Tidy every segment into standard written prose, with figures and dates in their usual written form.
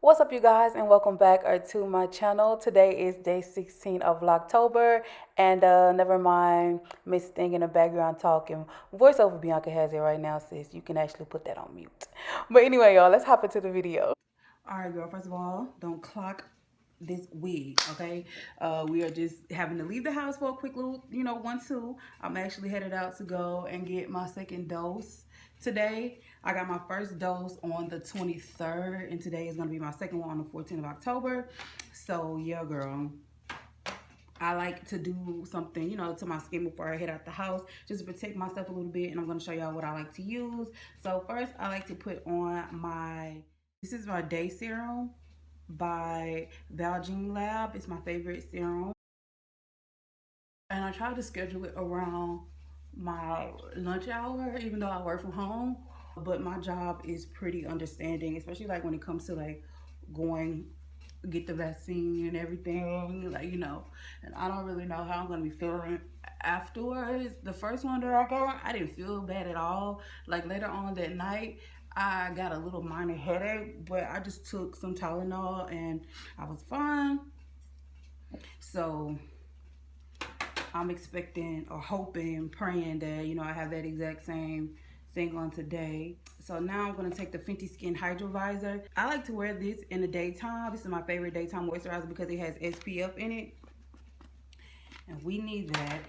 What's up, you guys, and welcome back to my channel. Today is day 16 of Vlogtober, and never mind Miss Thing in the background talking. Voiceover Bianca has it right now, sis. You can actually put that on mute. But anyway, y'all, let's hop into the video. All right, girl, first of all, don't clock this wig, okay? We are just having to leave the house for a quick little, 1-2. I'm actually headed out to go and get my second dose today. I got my first dose on the 23rd, and today is going to be my second one on the 14th of October. So, yeah, girl. I like to do something, to my skin before I head out the house, just to protect myself a little bit, and I'm going to show y'all what I like to use. So, first, I like to put on this is my day serum by Vaccinated. It's my favorite serum. And I try to schedule it around my lunch hour, even though I work from home. But my job is pretty understanding, especially like when it comes to like going get the vaccine and everything, like, and I don't really know how I'm gonna be feeling afterwards. The first one that I got, I didn't feel bad at all. Like later on that night, I got a little minor headache, but I just took some Tylenol and I was fine. So I'm expecting or hoping, praying that, I have that exact same thing on today. So now I'm going to take the Fenty Skin Hydro Visor. I like to wear this in the daytime. This is my favorite daytime moisturizer because it has SPF in it. And we need that.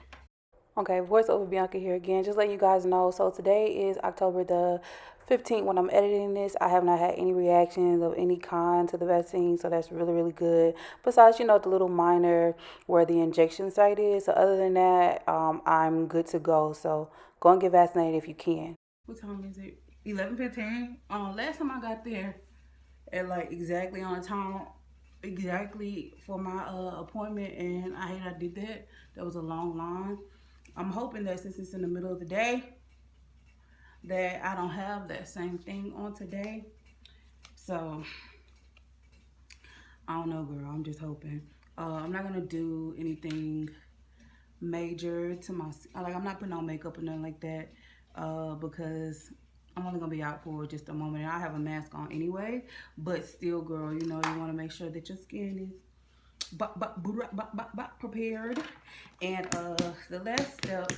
Okay, voiceover Bianca here again. Just letting you guys know. So today is October the 15th. When I'm editing this, I have not had any reactions of any kind to the vaccine, so that's really, really good. Besides, the little minor where the injection site is. So other than that, I'm good to go. So go and get vaccinated if you can. What time is it? 11:15. Last time I got there at like exactly on time, exactly for my appointment, and I did that. That was a long line. I'm hoping that since it's in the middle of the day, that I don't have that same thing on today. So, I don't know, girl. I'm just hoping. I'm not going to do anything major to my... Like, I'm not putting on makeup or nothing like that because I'm only going to be out for just a moment. And I have a mask on anyway. But still, girl, you want to make sure that your skin is prepared. And the last step,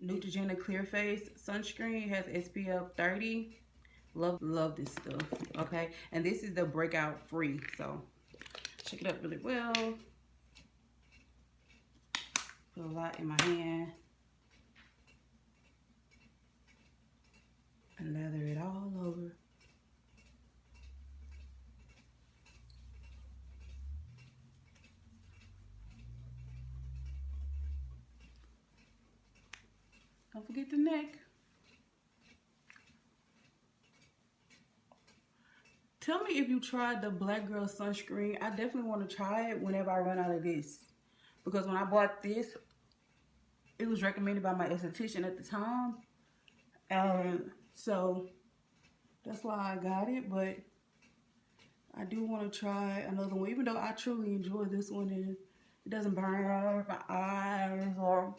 Neutrogena Clear Face Sunscreen, has SPF 30. Love this stuff, okay? And this is the breakout free, so shake it up really well. Put a lot in my hand. And lather it all over. Don't forget the neck. Tell me if you tried the Black Girl sunscreen. I definitely want to try it whenever I run out of this. Because when I bought this, it was recommended by my esthetician at the time. So that's why I got it. But I do want to try another one. Even though I truly enjoy this one and it doesn't burn my eyes or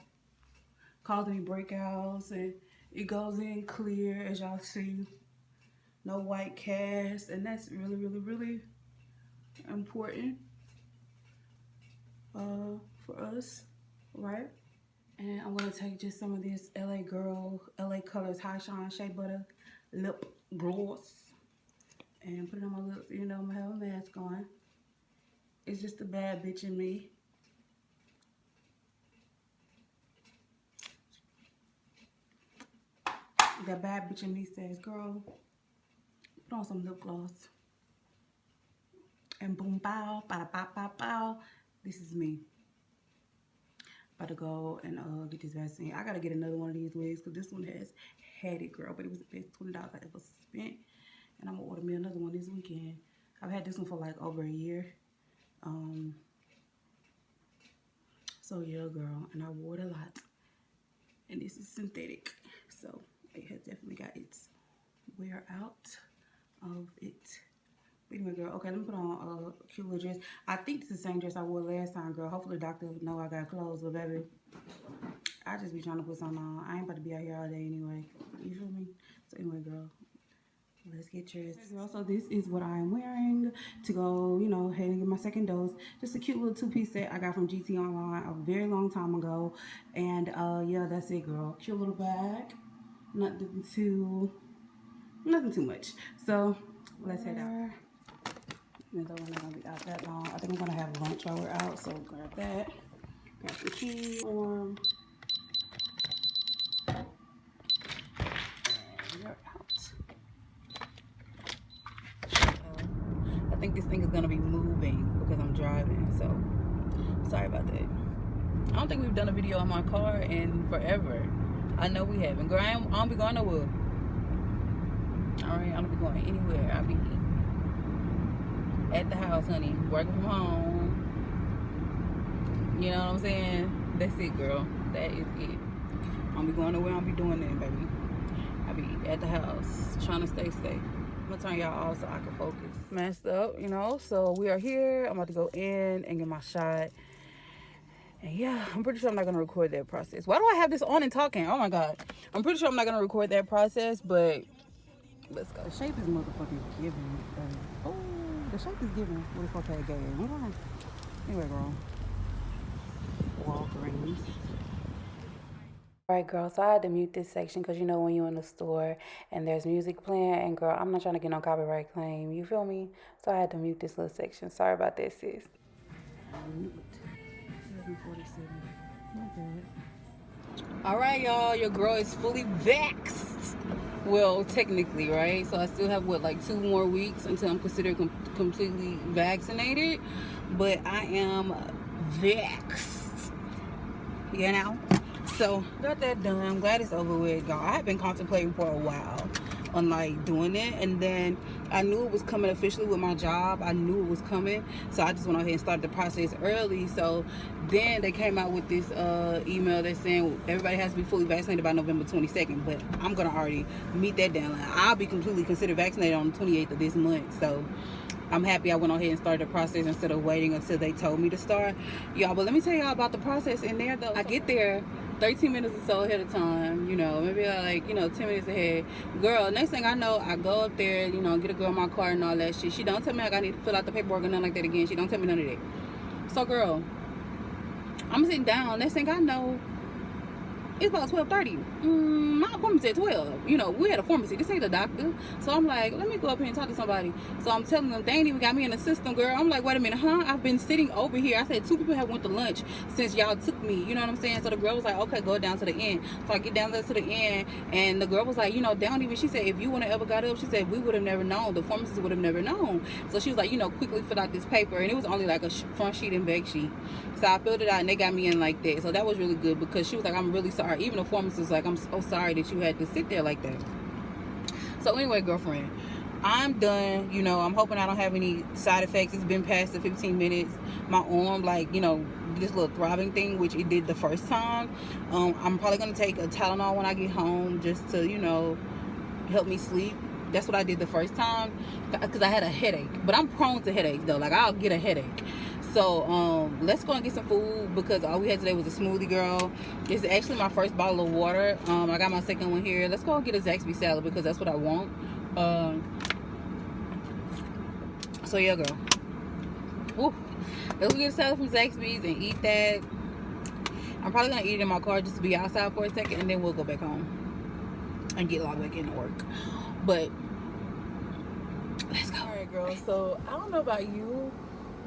cause any breakouts. And it goes in clear, as y'all see. No white cast, and that's really, really, really important for us, right? And I'm gonna take just some of this LA Colors High Shine Shea Butter Lip Gloss and put it on my lips. I'm gonna have a mask on. It's just the bad bitch in me. That bad bitch in me says, girl, put on some lip gloss. And boom, bow, bada, bow, bow, bow. This is me. About to go and get this vaccine. I gotta get another one of these wigs because this one has had it, girl. But it was the best $20 I ever spent. And I'm gonna order me another one this weekend. I've had this one for like over a year. So yeah, girl. And I wore it a lot. And this is synthetic. So it has definitely got its wear out of it. Anyway, girl, okay, let me put on a cute little dress. I think this is the same dress I wore last time, girl. Hopefully the doctor know I got clothes, but baby, I just be trying to put something on. I ain't about to be out here all day anyway. You feel me? So anyway, girl, Let's get yours. So this is what I am wearing to go, you know, ahead and get my second dose. Just a cute little two-piece set I got from GT Online a very long time ago. And yeah, that's it, girl. Cute little bag. Nothing too much. So let's head out. Even though we're not gonna be out that long, I think I'm gonna have lunch while we're out. So grab that. Grab some keys. And we're out. I think this thing is gonna be moving because I'm driving, so sorry about that. I don't think we've done a video on my car in forever. I know we haven't. Girl, I don't be going nowhere. Alright, I don't be going anywhere. I'll be at the house, honey, working from home. You know what I'm saying? That's it, girl. That is it. I don't be going nowhere. I don't be doing that, baby. I be at the house trying to stay safe. I'm gonna turn y'all off so I can focus. Messed up, you know. So we are here. I'm about to go in and get my shot. And yeah, I'm pretty sure I'm not gonna record that process. Why do I have this on and talking? Oh my god. I'm pretty sure I'm not gonna record that process, but let's go. The shape is motherfucking giving. Oh, the shape is giving. What the fuck I gave? Anyway, girl. Walgreens. Alright, girl, so I had to mute this section because you know when you're in the store and there's music playing, and girl, I'm not trying to get no copyright claim, you feel me? So I had to mute this little section. Sorry about that, sis. 11:47. Alright, y'all, your girl is fully vaxxed. Well, technically, right? So I still have, what, like 2 more weeks until I'm considered completely vaccinated. But I am vaxxed, you know? So got that done. I'm glad it's over with, y'all. I had been contemplating for a while on like doing it, and then I knew it was coming officially with my job. I knew it was coming, so I just went ahead and started the process early. So then they came out with this email that's saying everybody has to be fully vaccinated by November 22nd, but I'm gonna already meet that deadline. I'll be completely considered vaccinated on the 28th of this month, so I'm happy I went on ahead and started the process instead of waiting until they told me to start, y'all. But let me tell y'all about the process in there, though. I get there 13 minutes or so ahead of time, you know, maybe like, you know, 10 minutes ahead. Girl, next thing I know, I go up there, you know, get a girl my car and all that shit. She don't tell me like I need to fill out the paperwork or nothing like that again. She don't tell me none of that. So, girl, I'm sitting down. Next thing I know, it's about 12:30. My appointment's at 12. You know, we at a pharmacy. This ain't a doctor. So I'm like, let me go up here and talk to somebody. So I'm telling them, they ain't even got me in the system, girl. I'm like, wait a minute, huh? I've been sitting over here. I said 2 people have went to lunch since y'all took me. You know what I'm saying? So the girl was like, okay, go down to the end. So I get down there to the end, and the girl was like, you know, down even, she said, if you would have ever got up, she said, we would have never known. The pharmacist would have never known. So she was like, you know, quickly fill out this paper. And it was only like a front sheet and back sheet. So I filled it out, and they got me in like that. So that was really good, because she was like, I'm really sorry. Even the pharmacist was like, I'm so sorry that you had to sit there like that. So anyway, girlfriend, I'm done. You know, I'm hoping I don't have any side effects. It's been past the 15 minutes. My arm, like, you know, this little throbbing thing, which it did the first time. I'm probably gonna take a Tylenol when I get home, just to, you know, help me sleep. That's what I did the first time, because I had a headache. But I'm prone to headaches, though. Like, I'll get a headache. So let's go and get some food, because all we had today was a smoothie, girl. It's actually my first bottle of water. I got my second one here. Let's go and get a Zaxby salad, because that's what I want. So yeah, girl. Woo. Let's go get a salad from Zaxby's and eat that. I'm probably gonna eat it in my car just to be outside for a second, and then we'll go back home and get logged back into work. But let's go. All right, girl. So I don't know about you,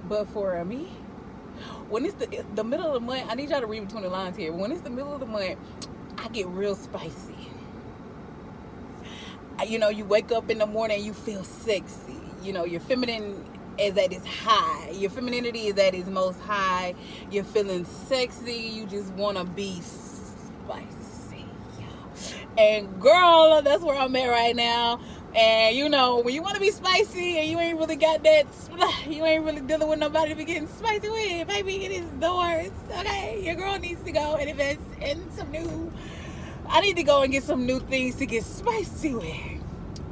but for me, when it's the middle of the month, I need y'all to read between the lines here. When it's the middle of the month, I get real spicy. You know, you wake up in the morning and you feel sexy. You know, your feminine is at its high. Your femininity is at its most high. You're feeling sexy. You just want to be spicy. And girl, that's where I'm at right now. And you know, when you want to be spicy and you ain't really got that, you ain't really dealing with nobody to be getting spicy with, baby, it is doors. Okay, your girl needs to go and invest in some new, I need to go and get some new things to get spicy with,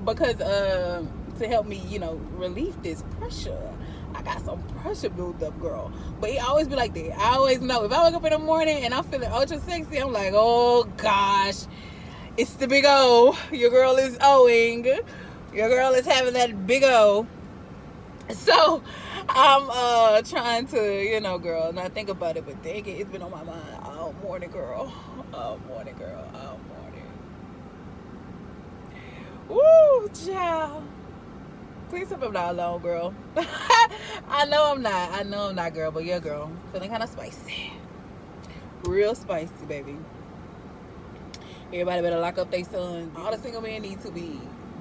because to help me, you know, relieve this pressure. I got some pressure built up, girl. But it always be like that. I always know, if I wake up in the morning and I'm feeling ultra sexy, I'm like, oh gosh, it's the big O. Your girl is owing. Your girl is having that big O. So I'm trying to, you know, girl, not think about it, but dang it, it's been on my mind all morning, girl. All morning, girl. All morning. Woo, child. Please tell me I'm not alone, girl. I know I'm not, girl, but yeah, girl. Feeling kind of spicy. Real spicy, baby. Everybody better lock up their sons. All the single men need to be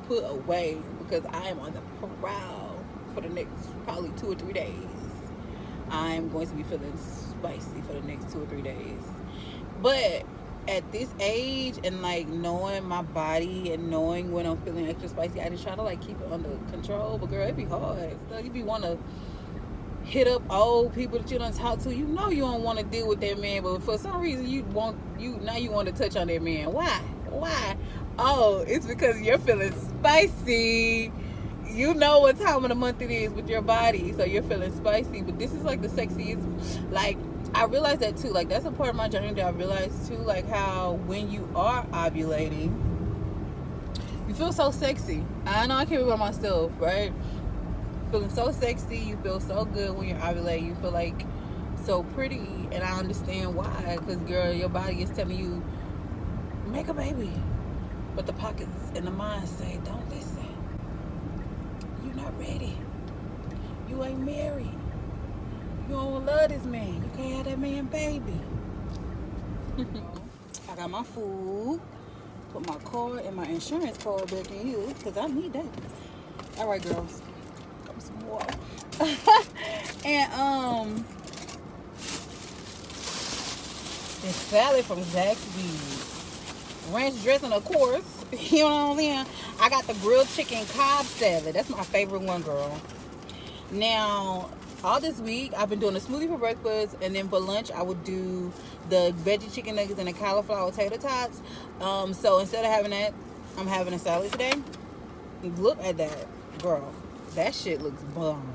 put away because I am on the prowl for the next probably 2 or 3 days. I'm going to be feeling spicy for the next 2 or 3 days. But at this age and like knowing my body and knowing when I'm feeling extra spicy, I just try to like keep it under control. But girl, it be hard. So you be want to hit up old people that you don't talk to. You know you don't want to deal with that man, but for some reason you want to touch on that man. Why? Oh, it's because you're feeling spicy. You know what time of the month it is with your body, so you're feeling spicy. But this is like the sexiest. Like, I realized that too. Like, that's a part of my journey that I realized too. Like how when you are ovulating, you feel so sexy. I know I can't be by myself, right? Feeling so sexy, you feel so good when you're ovulating. You feel like so pretty, and I understand why. Because girl, your body is telling you make a baby, but the pockets and the mind say don't listen. You're not ready. You ain't married. You don't love this man. You can't have that man baby. I got my food. Put my card and my insurance card back in here because I need that. All right, girls. Got some water. And this salad from Zaxby. Ranch dressing, of course. You know what I'm saying? I got the grilled chicken Cobb salad. That's my favorite one, girl. Now, all this week, I've been doing a smoothie for breakfast, and then for lunch, I would do the veggie chicken nuggets and the cauliflower tater tots. So instead of having that, I'm having a salad today. Look at that, girl. That shit looks bomb.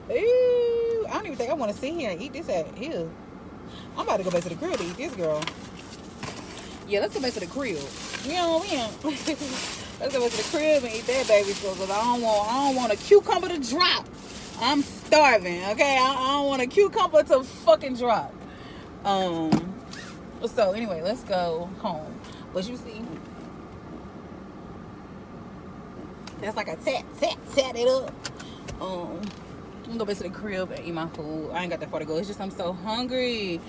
Ooh, I don't even think I want to sit here and eat this at here. I'm about to go back to the crib to eat this, girl. Yeah, let's go back to the crib. You know what I mean? Let's go back to the crib and eat that baby stuff, because I don't want a cucumber to drop. I'm starving, okay? I don't want a cucumber to fucking drop. So anyway, let's go home. But you see, that's like a tat it up. I'm gonna go back to the crib and eat my food. I ain't got that far to go. It's just I'm so hungry.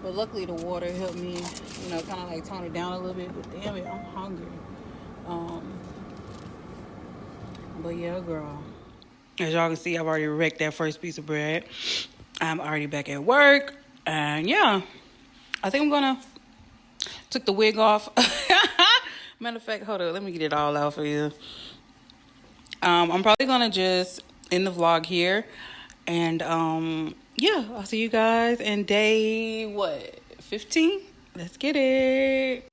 But luckily the water helped me, you know, kind of like tone it down a little bit. But damn it, I'm hungry. But yeah, girl. As y'all can see, I've already wrecked that first piece of bread. I'm already back at work. And yeah, I think I'm gonna took the wig off. Matter of fact, hold up, let me get it all out for you. I'm probably gonna just end the vlog here. And yeah, I'll see you guys in day, what, 15? Let's get it.